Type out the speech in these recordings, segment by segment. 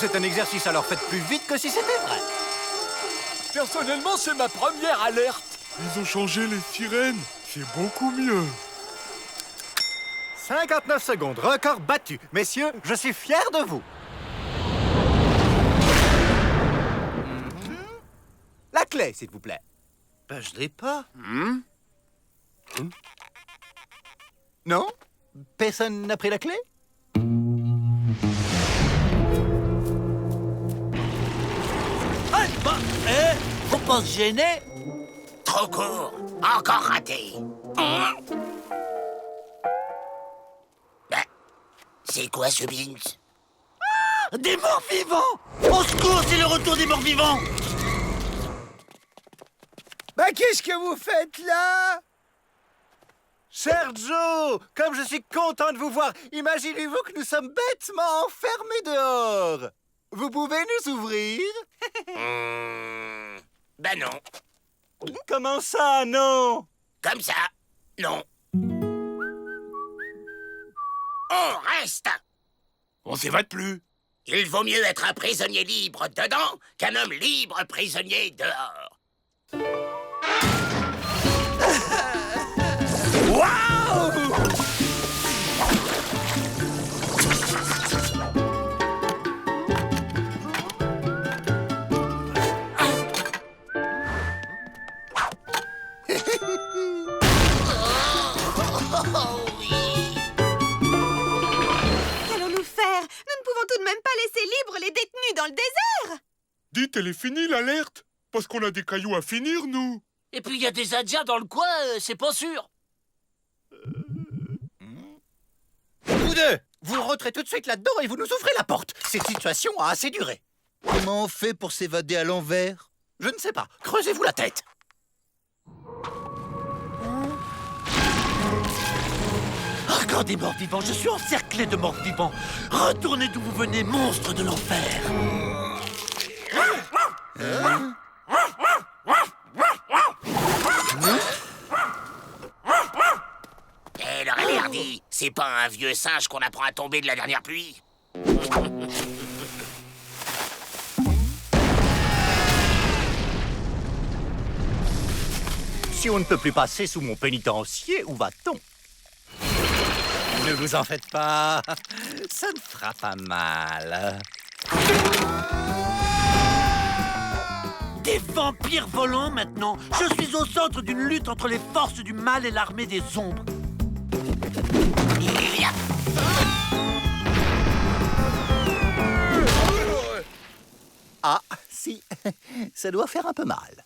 c'est un exercice, alors faites plus vite que si c'était vrai. Personnellement, c'est ma première alerte. Ils ont changé les sirènes. C'est beaucoup mieux. 59 secondes, record battu. Messieurs, je suis fier de vous. La clé, s'il vous plaît. Ben, je l'ai pas. Non? Personne n'a pris la clé? Faut pas se gêner. Trop court. Encore raté. Ben, c'est quoi ce Beans? Des morts vivants! Au secours, c'est le retour des morts vivants! Bah, qu'est-ce que vous faites là? Sergio, comme je suis content de vous voir, imaginez-vous que nous sommes bêtement enfermés dehors. Vous pouvez nous ouvrir? Ben non. Comment ça, non? Comme ça, non. On reste. On s'évade plus. Il vaut mieux être un prisonnier libre dedans qu'un homme libre prisonnier dehors. Qu'allons-nous faire? Nous ne pouvons tout de même pas laisser libres les détenus dans le désert! Dites, elle est finie l'alerte. Parce qu'on a des cailloux à finir, nous. Et puis il y a des Indiens dans le coin, c'est pas sûr. Vous deux, vous rentrez tout de suite là-dedans et vous nous ouvrez la porte. Cette situation a assez duré. Comment on fait pour s'évader à l'envers? Je ne sais pas. Creusez-vous la tête. Encore des morts vivants, je suis encerclé de morts vivants. Retournez d'où vous venez, monstres de l'enfer. Eh, leur l'air dit, c'est pas un vieux singe qu'on apprend à tomber de la dernière pluie. Si on ne peut plus passer sous mon pénitencier, où va-t-on? Ne vous en faites pas. Ça ne fera pas mal. Des vampires volants maintenant. Je suis au centre d'une lutte entre les forces du mal et l'armée des ombres. Ah, si. Ça doit faire un peu mal.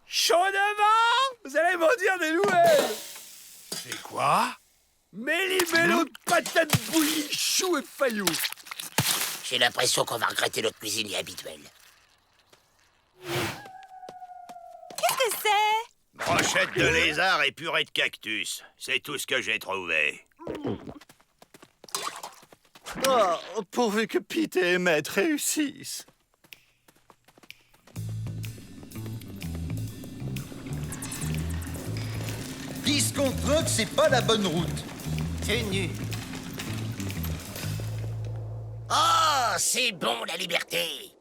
Chaud devant! Vous allez m'en dire des nouvelles! C'est quoi? Méli-mélo de patates bouillies, choux et pailloux! J'ai l'impression qu'on va regretter notre cuisinier habituel. Qu'est-ce que c'est? Brochette de lézard et purée de cactus. C'est tout ce que j'ai trouvé. Oh, pourvu que Pete et Emmett réussissent. Discount Rock, c'est pas la bonne route. C'est nu. Oh, c'est bon la liberté!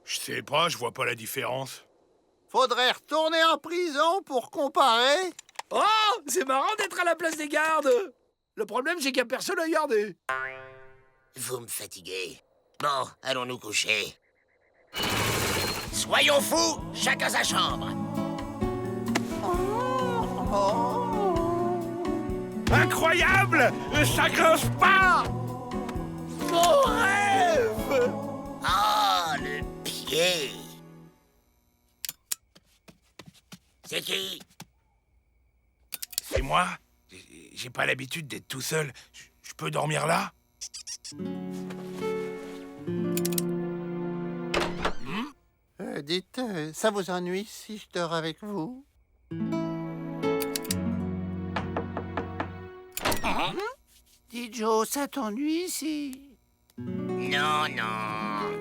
Je sais pas, je vois pas la différence. Faudrait retourner en prison pour comparer. Oh, c'est marrant d'être à la place des gardes! Le problème, c'est qu'il n'y a personne à garder. Vous me fatiguez. Bon, allons nous coucher. Soyons fous, chacun sa chambre. Incroyable! Ça grince pas! Mon rêve! Oh, le pied! C'est qui? C'est moi? J'ai pas l'habitude d'être tout seul. Je peux dormir là? Dites, ça vous ennuie si je dors avec vous? Dis Joe, ça t'ennuie ici? Non, non.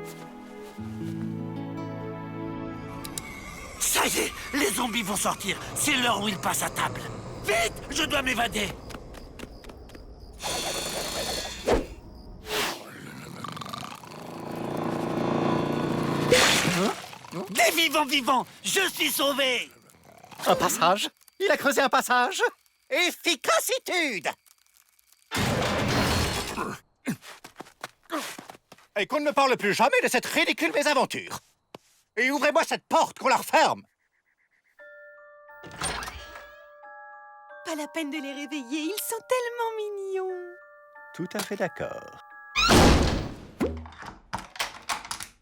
Ça y est, les zombies vont sortir. C'est l'heure où ils passent à table. Vite, je dois m'évader. Des vivants, je suis sauvé. Un passage? Il a creusé un passage? Efficacitude! Et qu'on ne me parle plus jamais de cette ridicule mésaventure. Et ouvrez-moi cette porte, qu'on la referme. Pas la peine de les réveiller, ils sont tellement mignons. Tout à fait d'accord.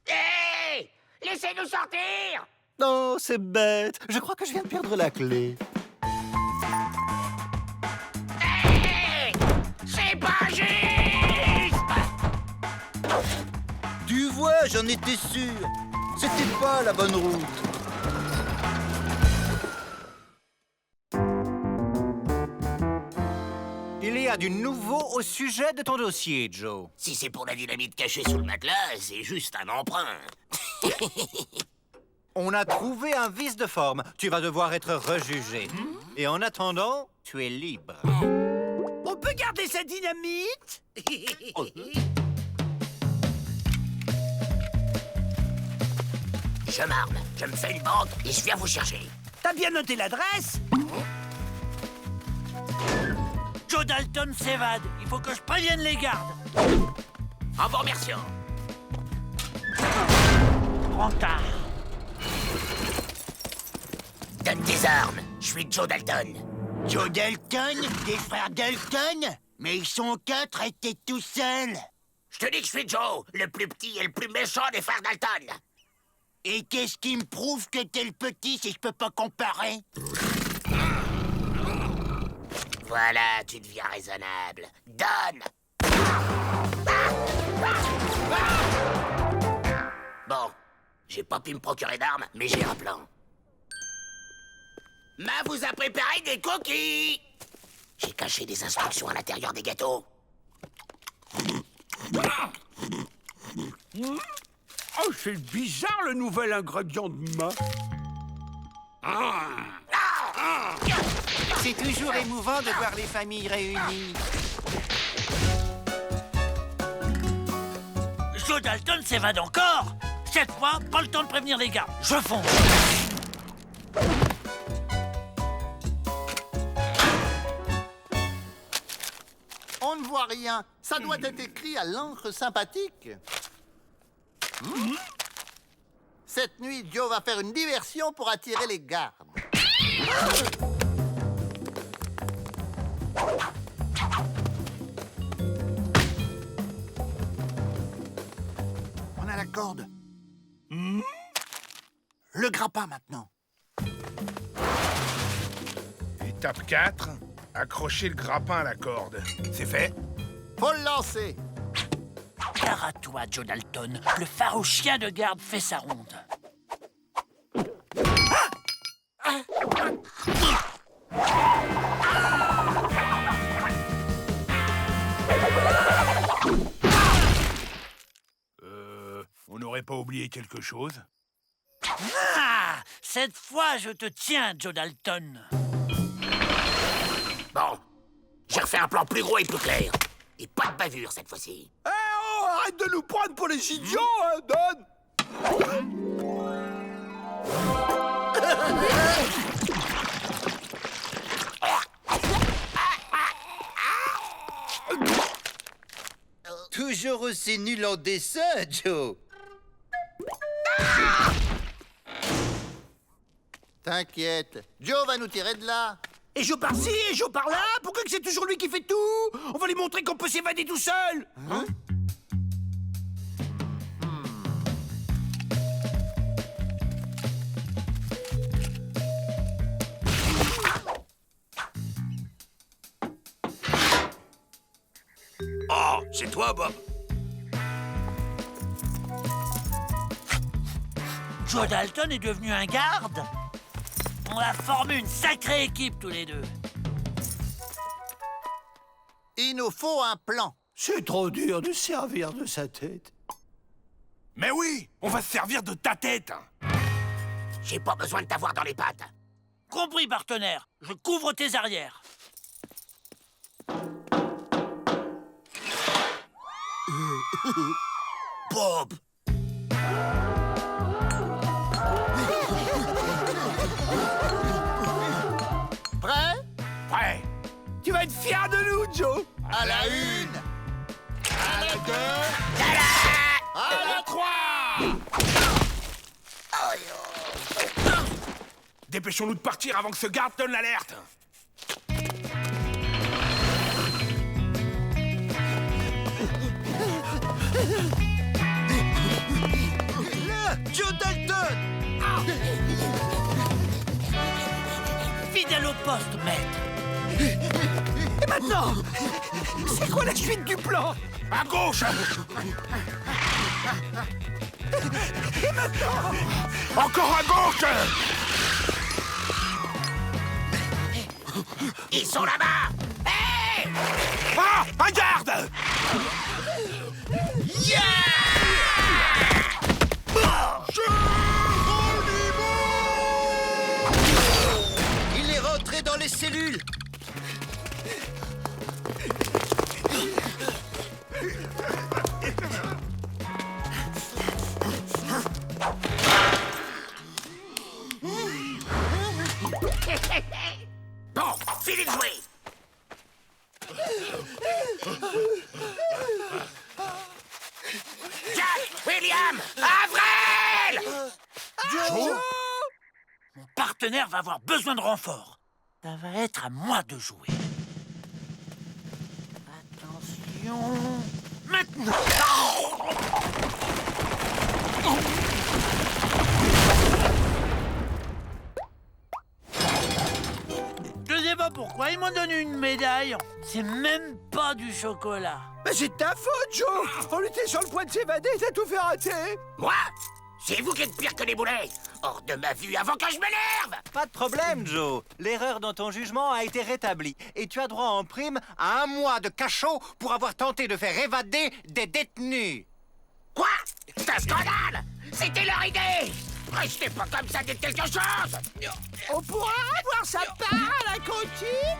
Hé! Laissez-nous sortir! Non, c'est bête. Je crois que je viens de perdre la clé. Hé! C'est pas juste! Tu vois, j'en étais sûr. C'était pas la bonne route. Il y a du nouveau au sujet de ton dossier, Joe. Si c'est pour la dynamite cachée sous le matelas, c'est juste un emprunt. On a trouvé un vice de forme. Tu vas devoir être rejugé. Et en attendant, tu es libre. On peut garder sa dynamite? Je m'arme, je me fais une banque et je viens vous chercher. T'as bien noté l'adresse? Joe Dalton s'évade. Il faut que je prévienne les gardes. En vous remerciant. Trop tard. Donne tes armes, je suis Joe Dalton. Joe Dalton? Des frères Dalton? Mais ils sont 4 et t'es tout seul. Je te dis que je suis Joe, le plus petit et le plus méchant des frères Dalton. Et qu'est-ce qui me prouve que t'es le petit si je peux pas comparer? Voilà, tu deviens raisonnable. Donne! Bon, j'ai pas pu me procurer d'armes, mais j'ai un plan. Ma vous a préparé des cookies! J'ai caché des instructions à l'intérieur des gâteaux. Oh, c'est bizarre le nouvel ingrédient de ma. C'est toujours émouvant de voir les familles réunies. Joe Dalton s'évade encore. Cette fois, pas le temps de prévenir les gardes. Je fonce. On ne voit rien. Ça doit être écrit à l'encre sympathique. Cette nuit, Joe va faire une diversion pour attirer les gardes. On a la corde. Le grappin maintenant. Étape 4, accrocher le grappin à la corde. C'est fait? Faut le lancer. Gare à toi, Joe Dalton. Le farouche chien de garde fait sa ronde. On n'aurait pas oublié quelque chose? Ah! Cette fois, je te tiens, Joe Dalton. Bon, j'ai refait un plan plus gros et plus clair. Et pas de bavure cette fois-ci. Eh oh, arrête de nous prendre pour les idiots, hein, Don! Toujours aussi nul en dessin, Joe. T'inquiète, Joe va nous tirer de là. Et Joe par-ci, et Joe par-là. Pourquoi que c'est toujours lui qui fait tout? On va lui montrer qu'on peut s'évader tout seul. Hein? Oh, c'est toi, Bob. Joe Dalton est devenu un garde. On a formé une sacrée équipe tous les deux. Il nous faut un plan. C'est trop dur de servir de sa tête. Mais oui, on va se servir de ta tête. J'ai pas besoin de t'avoir dans les pattes. Compris, partenaire. Je couvre tes arrières. Bob! Prêt? Ouais. Tu vas être fier de nous, Joe. À la 1, à la 2, À la 3. Dépêchons-nous de partir avant que ce garde donne l'alerte. là, Joe Dalton. Fidèle au poste, maître. Et maintenant, c'est quoi la suite du plan? À gauche. Et maintenant? Encore à gauche. Ils sont là-bas! Hé! Ah, un garde. Il est rentré dans les cellules. Bon, finis de jouer! Jack! William! Avril! Joe. Mon partenaire va avoir besoin de renfort. Ça va être à moi de jouer. Attention... Maintenant! Je sais pas pourquoi, ils m'ont donné une médaille. C'est même pas du chocolat. Mais c'est de ta faute, Joe. On était sur le point de s'évader, t'as tout fait rater. Moi? C'est vous qui êtes pire que les boulets! Hors de ma vue avant que je m'énerve! Pas de problème, Joe. L'erreur dans ton jugement a été rétablie. Et tu as droit en prime à 1 mois de cachot pour avoir tenté de faire évader des détenus. Quoi? C'est un scandale! C'était leur idée! Restez pas comme ça, dites quelque chose! On pourra avoir sa part à la cantine?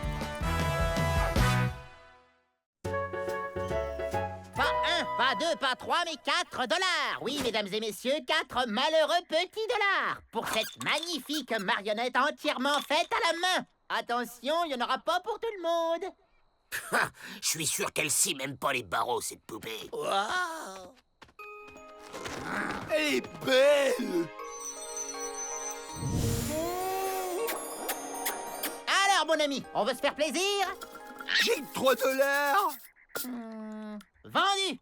Pas 1, pas 2, pas 3, mais 4 $. Oui, mesdames et messieurs, 4 malheureux petits dollars pour cette magnifique marionnette entièrement faite à la main. Attention, il n'y en aura pas pour tout le monde. Je suis sûr qu'elle scie même pas les barreaux, cette poupée. Waouh! Elle est belle! Alors, mon ami, on veut se faire plaisir? J'ai que 3 $. Vendu.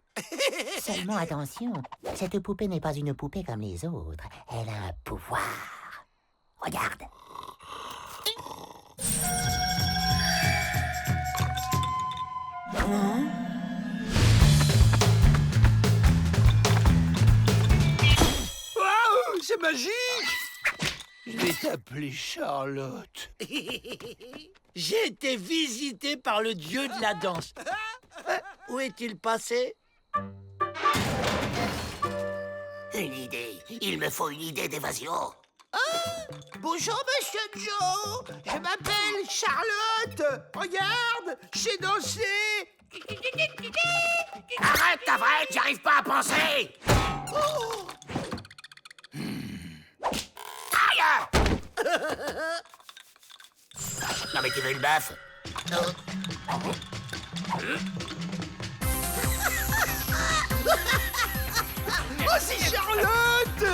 Seulement attention, cette poupée n'est pas une poupée comme les autres. Elle a un pouvoir. Regarde. Waouh! C'est magique! Je vais t'appeler Charlotte. J'ai été visité par le dieu de la danse. Où est-il passé? Une idée. Il me faut une idée d'évasion. Bonjour, monsieur Joe. Je m'appelle Charlotte. Regarde, j'ai dansé. Arrête, Avril, j'arrive pas à penser. Aïe! Non mais tu veux une baffe? Oh, c'est Charlotte.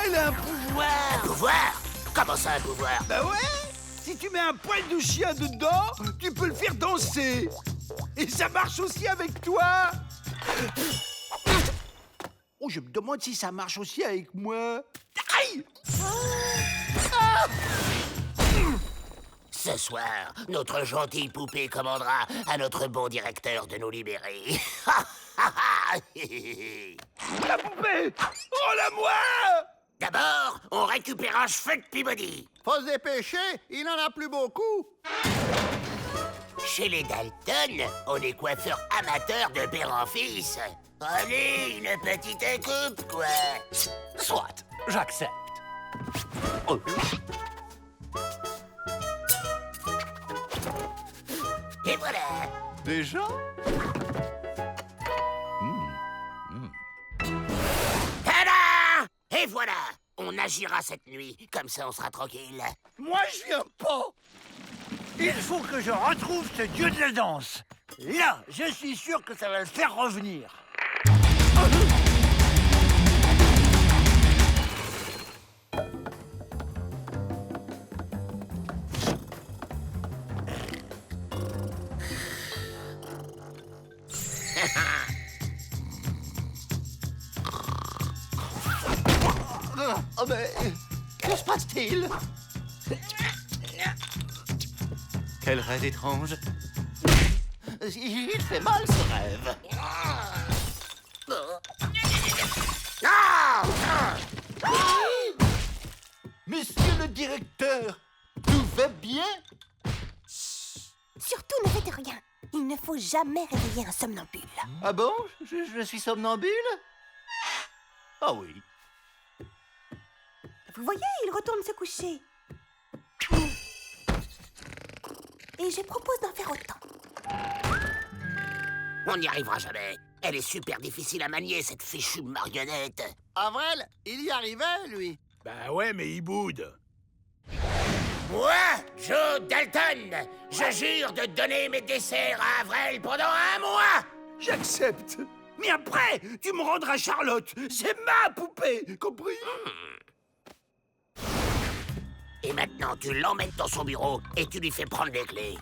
Elle a un pouvoir. Un pouvoir? Comment ça, un pouvoir? Bah ouais. Si tu mets un poil de chien dedans, tu peux le faire danser. Et ça marche aussi avec toi. Oh, je me demande si ça marche aussi avec moi. Aïe! Ce soir, notre gentille poupée commandera à notre bon directeur de nous libérer. La poupée! Rends-la-moi! D'abord, on récupère un cheveu de Peabody. Faut se dépêcher, il n'en a plus beaucoup. Chez les Dalton, on est coiffeur amateur de père en fils. Allez, une petite coupe, quoi. Soit, j'accepte. Oh. Et voilà. Déjà? Tada! Et voilà. On agira cette nuit. Comme ça, on sera tranquille. Moi, je viens pas. Il faut que je retrouve ce dieu de la danse. Là, je suis sûr que ça va le faire revenir. Oh, mais que se passe-t-il? Quel rêve étrange. Il fait mal, ce rêve. Monsieur le directeur, tout va bien? Surtout ne faites rien. Il ne faut jamais réveiller un somnambule. Ah bon? Je suis somnambule? Ah oui. Vous voyez, il retourne se coucher. Et je propose d'en faire autant. On n'y arrivera jamais. Elle est super difficile à manier, cette fichue marionnette. Avril, il y arrivait, lui. Bah ouais, mais il boude. Moi, Joe Dalton, je jure de donner mes desserts à Avril pendant 1 mois. J'accepte. Mais après, tu me rendras Charlotte. C'est ma poupée, compris? Et maintenant, tu l'emmènes dans son bureau et tu lui fais prendre les clés.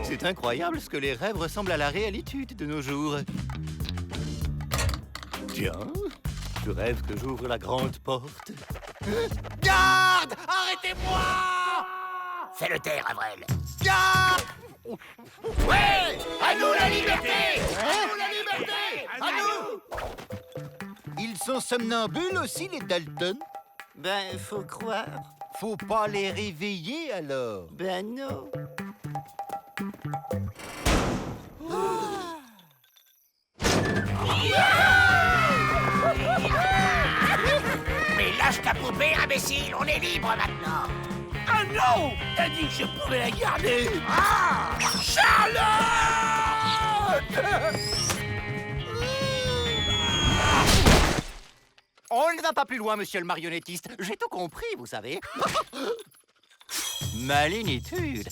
C'est incroyable ce que les rêves ressemblent à la réalité de nos jours. Tiens, je rêve que j'ouvre la grande porte. Garde! Arrêtez-moi! Fais-le taire, Avril. Garde! Ouais! À nous la liberté! À nous la liberté! À nous! Ils sont somnambules aussi, les Dalton? Ben, faut croire. Faut pas les réveiller, alors. Ben non. Mais lâche ta poupée, imbécile! On est libre maintenant! Ah non! T'as dit que je pouvais la garder! Ah! Charlotte! On ne va pas plus loin, monsieur le marionnettiste. J'ai tout compris, vous savez. Malénitude.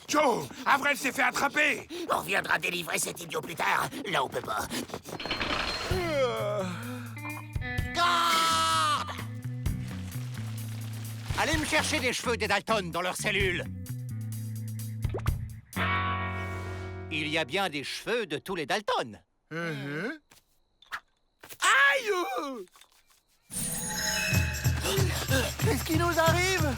Joe, Avril s'est fait attraper. On reviendra délivrer cet idiot plus tard. Là, on peut pas. Garde! Allez me chercher des cheveux des Dalton dans leur cellule. Il y a bien des cheveux de tous les Dalton. Aïe! Qu'est-ce qui nous arrive?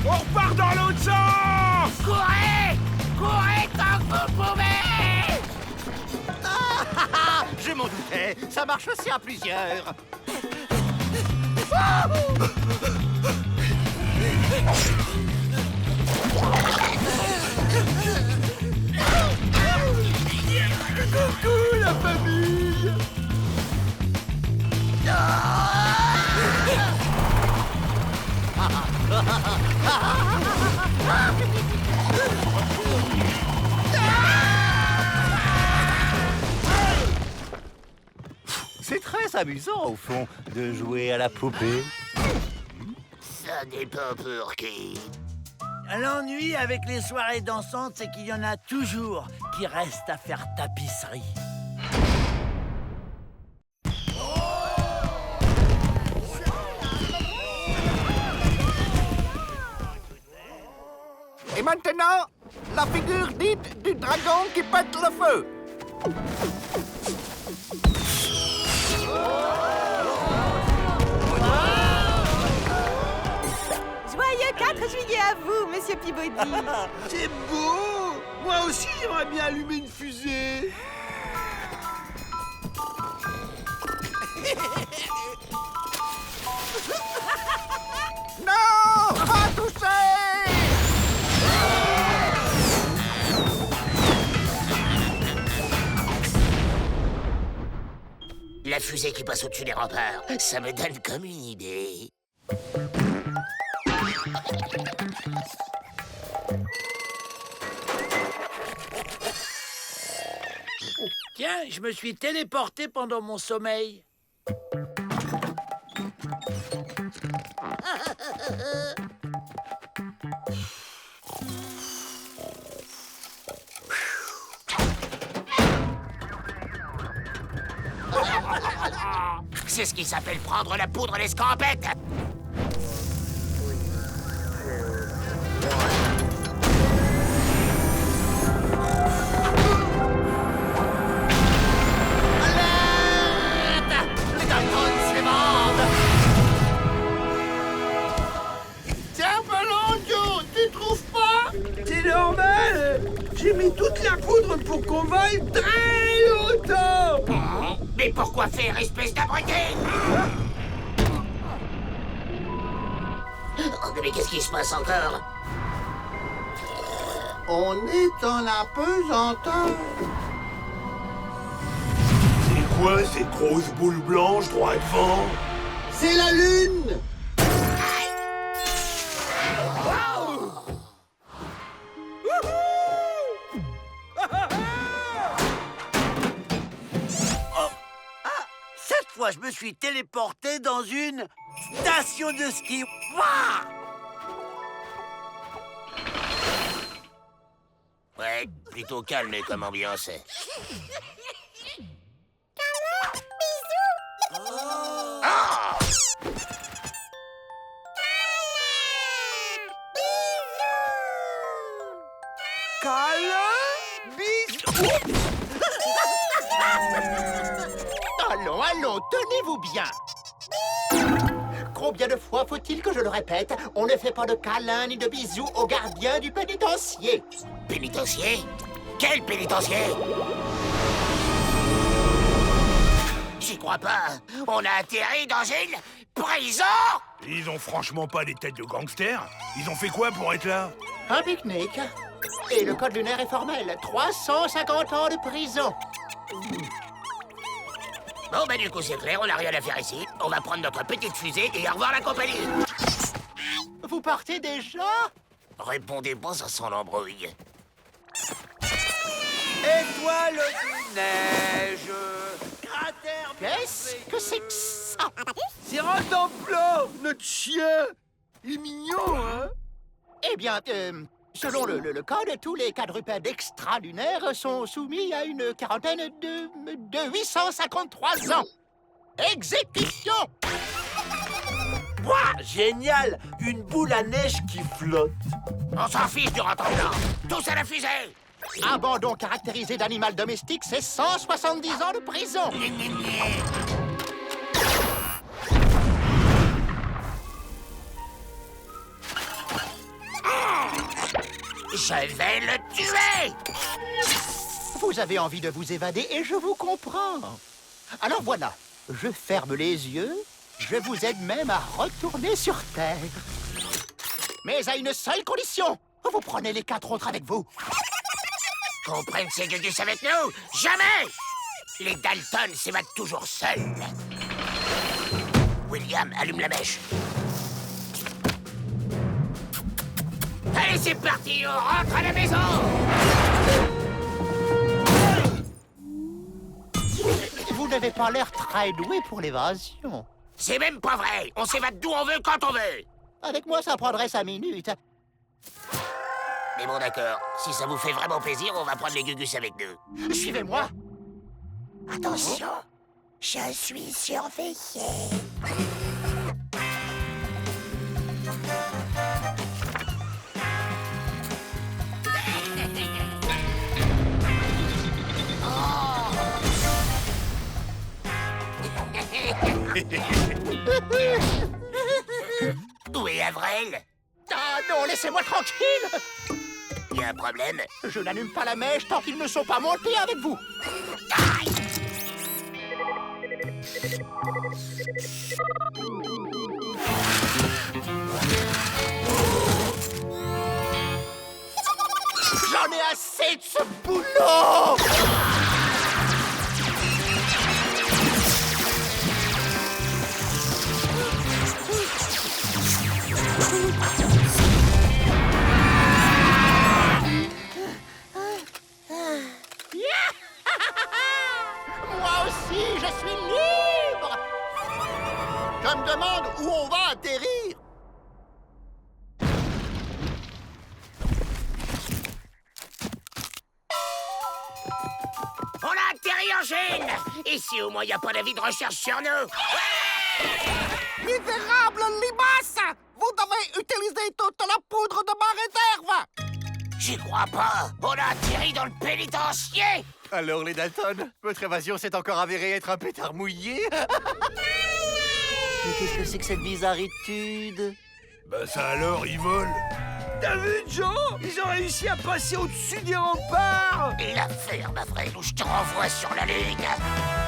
On repart dans l'autre sens! Courez! Courez tant que vous pouvez! Je m'en doutais. Ça marche aussi à plusieurs. Coucou, la famille! C'est très amusant, au fond, de jouer à la poupée. Ça n'est pas pour qui. L'ennui avec les soirées dansantes, c'est qu'il y en a toujours qui restent à faire tapisserie. Et maintenant, la figure dite du dragon qui pète le feu. Joyeux 4 juillet à vous, monsieur Peabody. C'est beau! Moi aussi, j'aimerais bien allumer une fusée. Non! Pas touché! La fusée qui passe au-dessus des remparts, ça me donne comme une idée. Tiens, je me suis téléporté pendant mon sommeil. C'est ce qui s'appelle prendre la poudre à l'escampette. Tiens, ballon, Joe, tu trouves pas? C'est normal. J'ai mis toute la poudre pour qu'on vaille très longtemps. Mais pourquoi faire, espèce d'abruti? Oh, mais qu'est-ce qui se passe encore? On est dans la pesanteur. C'est quoi ces grosses boules blanches droit devant? C'est la lune. Cette fois, je me suis téléporté dans une station de ski. Wouah! Ouais, plutôt calme comme ambiance. Ah! Câlin, bisous. Allons, allons, tenez-vous bien. Combien de fois faut-il que je le répète? On ne fait pas de câlins ni de bisous aux gardiens du pénitencier. Pénitencier? Quel pénitencier? J'y crois pas. On a atterri dans une prison? Ils ont franchement pas des têtes de gangsters? Ils ont fait quoi pour être là? Un pique-nique. Et le code lunaire est formel. 350 ans de prison. Bon, bah du coup, c'est clair, on n'a rien à faire ici. On va prendre notre petite fusée et au revoir la compagnie. Vous partez déjà? Répondez pas, ça sent l'embrouille. Étoile de neige, cratère... Qu'est-ce que c'est que ça? C'est Rantanplan, notre chien. Il est mignon, hein? Eh bien, selon le code, tous les quadrupèdes extralunaires sont soumis à une quarantaine de 853 ans. Exécution! Ouah, génial! Une boule à neige qui flotte. On s'en fiche du Rantanplan. Tous à la fusée! Abandon caractérisé d'animal domestique, c'est 170 ans de prison. Je vais le tuer! Vous avez envie de vous évader et je vous comprends. Alors voilà, je ferme les yeux, je vous aide même à retourner sur Terre. Mais à une seule condition, vous prenez les 4 autres avec vous. Qu'on prenne ces gugus avec nous? Jamais! Les Dalton s'évadent toujours seuls. William, allume la mèche. Allez, c'est parti, on rentre à la maison! Vous n'avez pas l'air très doué pour l'évasion. C'est même pas vrai! On s'évade d'où on veut, quand on veut! Avec moi, ça prendrait 5 minutes. Mais bon, d'accord. Si ça vous fait vraiment plaisir, on va prendre les gugus avec nous. Suivez-moi. Attention, je suis surveillé. Où est Avril? Ah non, laissez-moi tranquille. Y a un problème? Je n'allume pas la mèche tant qu'ils ne sont pas montés avec vous. J'en ai assez de ce boulot! Moi aussi, je suis libre! Je me demande où on va atterrir. On a atterri en Chine! Ici, au moins, y a pas d'avis de recherche sur nous! Misérable limace! Vous devez utiliser toute la poudre de ma réserve! J'y crois pas! On a atterri dans le pénitencier! Alors, les Dalton, votre évasion s'est encore avérée être un pétard mouillé? Mais qu'est-ce que c'est que cette bizarritude? Bah ça alors, ils volent. T'as vu, Joe? Ils ont réussi à passer au-dessus des remparts! La ferme, Avril, ou je te renvoie sur la Lune!